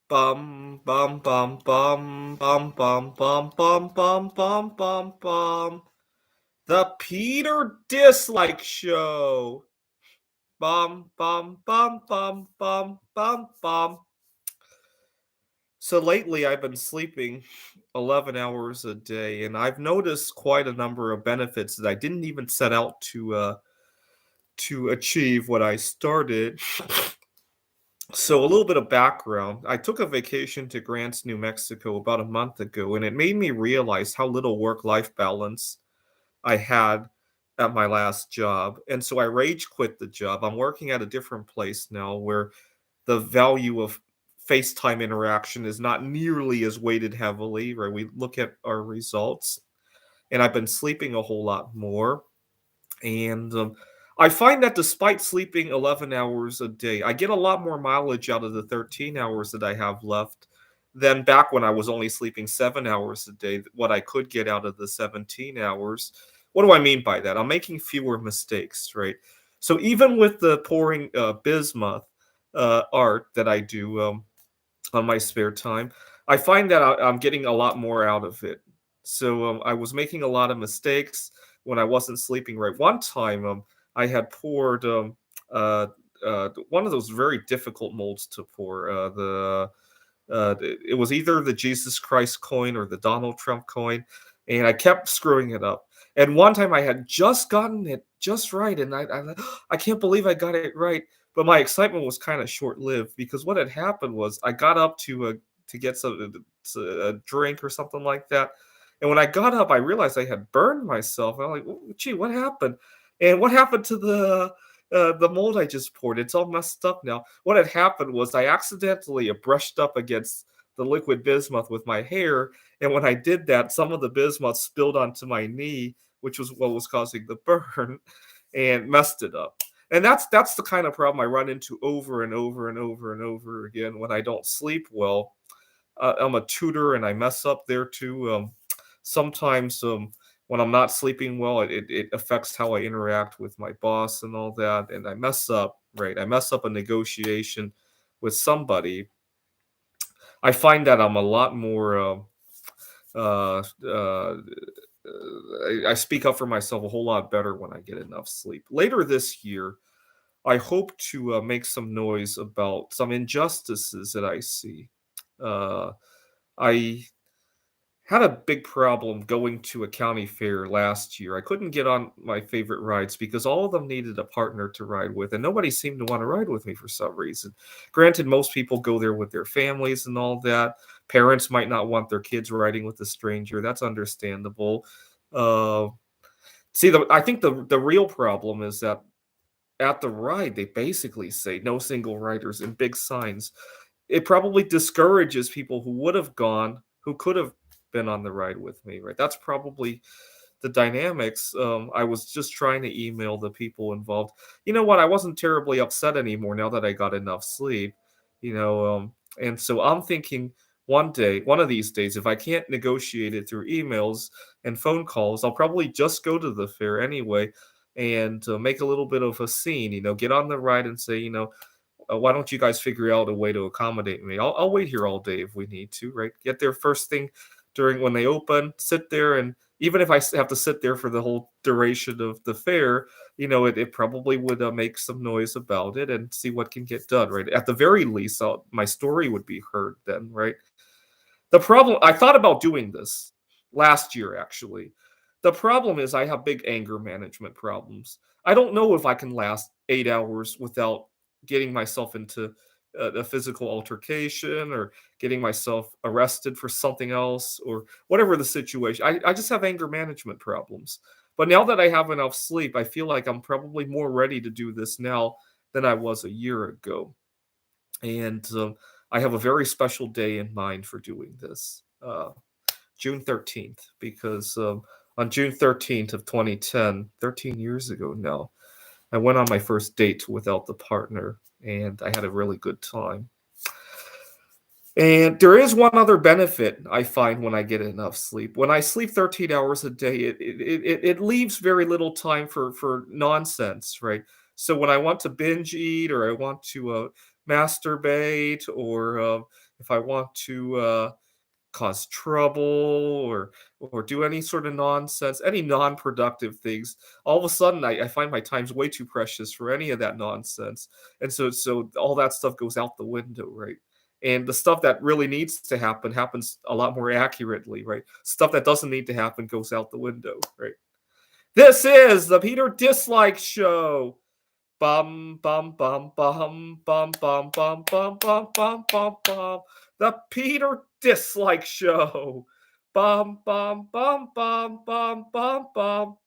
Bum, bum, bum, bum, bum, bum, bum, bum, bum, bum, bum, bum. The Peter Dislike Show. Bum, bum, bum, bum, bum, bum, bum. So lately, I've been sleeping 11 hours a day, and I've noticed quite a number of benefits that I didn't even set out to achieve when I started. So a little bit of background. I took a vacation to Grants, New Mexico about a month ago, and it made me realize how little work-life balance I had at my last job. And so I rage quit the job. I'm working at a different place now where the value of FaceTime interaction is not nearly as weighted heavily, right? We look at our results, and I've been sleeping a whole lot more. And I find that despite sleeping 11 hours a day, I get a lot more mileage out of the 13 hours that I have left than back when I was only sleeping 7 hours a day, what I could get out of the 17 hours. What do I mean by that? I'm making fewer mistakes, right? So even with the pouring bismuth art that I do on my spare time, I find that I'm getting a lot more out of it. So I was making a lot of mistakes when I wasn't sleeping right. One time, I had poured one of those very difficult molds to pour. It was either the Jesus Christ coin or the Donald Trump coin, and I kept screwing it up. And one time I had just gotten it just right, and I can't believe I got it right. But my excitement was kind of short lived because what had happened was I got up to get a drink or something like that, and when I got up, I realized I had burned myself. And I'm like, "Gee, what happened? And what happened to the mold I just poured? It's all messed up now." What had happened was I accidentally brushed up against the liquid bismuth with my hair, and when I did that, some of the bismuth spilled onto my knee, which was what was causing the burn, and messed it up. And that's the kind of problem I run into over and over and over and over again when I don't sleep well. I'm a tutor and I mess up there too. Sometimes when I'm not sleeping well, it affects how I interact with my boss and all that. And I mess up, right? I mess up a negotiation with somebody. I find that I'm a lot more. Uh, uh, I speak up for myself a whole lot better when I get enough sleep. Later this year, I hope to make some noise about some injustices that I see. Uh, I had a big problem going to a county fair last year. I couldn't get on my favorite rides because all of them needed a partner to ride with, and nobody seemed to want to ride with me for some reason. Granted, most people go there with their families and all that. Parents might not want their kids riding with a stranger. That's understandable. Uh, I think the real problem is that at the ride, they basically say no single riders in big signs. It probably discourages people who would have gone, who could have been on the ride with me, right? That's probably the dynamics. I was just trying to email the people involved. You know what? I wasn't terribly upset anymore now that I got enough sleep, and so I'm thinking one of these days, if I can't negotiate it through emails and phone calls, I'll probably just go to the fair anyway and make a little bit of a scene, get on the ride and say, why don't you guys figure out a way to accommodate me? I'll wait here all day if we need to, right? Get there first thing during when they open, sit there, and even if have to sit there for the whole duration of the fair, it probably would make some noise about it and see what can get done, right? At the very least, my story would be heard then, right? The problem, I thought about doing this last year, actually. The problem is I have big anger management problems. I don't know if I can last 8 hours without getting myself into a physical altercation or getting myself arrested for something else or whatever the situation. I just have anger management problems. But now that I have enough sleep, I feel like I'm probably more ready to do this now than I was a year ago. And I have a very special day in mind for doing this, June 13th, because on June 13th of 2010, 13 years ago now, I went on my first date without the partner, and I had a really good time. And there is one other benefit I find when I get enough sleep. When I sleep 13 hours a day, it leaves very little time for nonsense, right? So when I want to binge eat or I want to masturbate, or if I want to cause trouble, or do any sort of nonsense, any non-productive things. All of a sudden, I find my time's way too precious for any of that nonsense, and so all that stuff goes out the window, right? And the stuff that really needs to happen happens a lot more accurately, right? Stuff that doesn't need to happen goes out the window, right? This is the Peter Dislike Show. Bum bum bum bum bum bum bum bum bum bum bum bum. The Peter Dislike Show. Bum bum bum bum bum bum bum